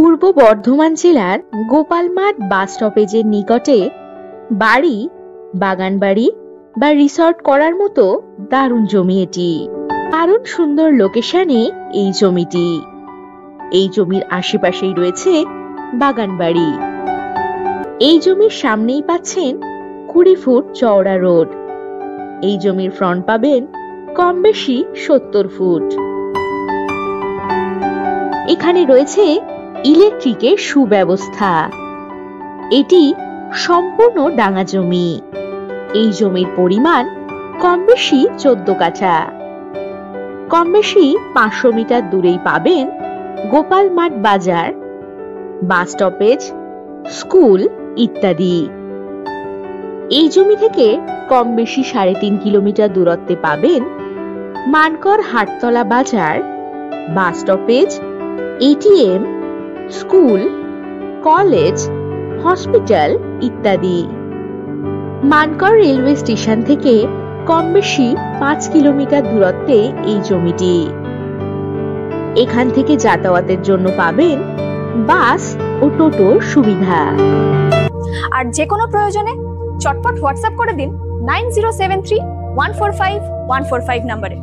পূর্ব বর্ধমান জেলার গোপালমাঠ বাস স্টপেজের নিকটে বাড়ি, বাগান বাড়ি বা রিসর্ট করার মতো দারুণ জমি এটি। দারুণ সুন্দর লোকেশনে এই জমিটি। এই জমির আশেপাশেই রয়েছে বাগান বাড়ি। এই জমির সামনেই পাচ্ছেন 20 ফুট চওড়া রোড। এই জমির ফ্রন্ট পাবেন কম বেশি 70 ফুট। এখানে রয়েছে ইলেকট্রিকের সুব্যবস্থা। এটি সম্পূর্ণ ডাঙা জমি। এই জমির পরিমাণ কম বেশি 14 কাঠা। কম বেশি 500 মিটার দূরেই পাবেন গোপালমাঠ বাজার, বাস স্টপেজ, স্কুল ইত্যাদি। এই জমি থেকে কম বেশি 3.5 কিলোমিটার দূরত্বে পাবেন মানকর হাটতলা বাজার, bus stoppage, ATM, school, college, hospital ইত্যাদি। মানকর রেলওয়ে স্টেশন থেকে কম বেশি 5 কিলোমিটার দূরত্বে এই জমিটি। এখান থেকে যাতায়াতের জন্য পাবেন বাস ও টোটোর সুবিধা। আর যে কোনো প্রয়োজনে চটপট হোয়াটসঅ্যাপ করে দিন 9073145145 নম্বরে।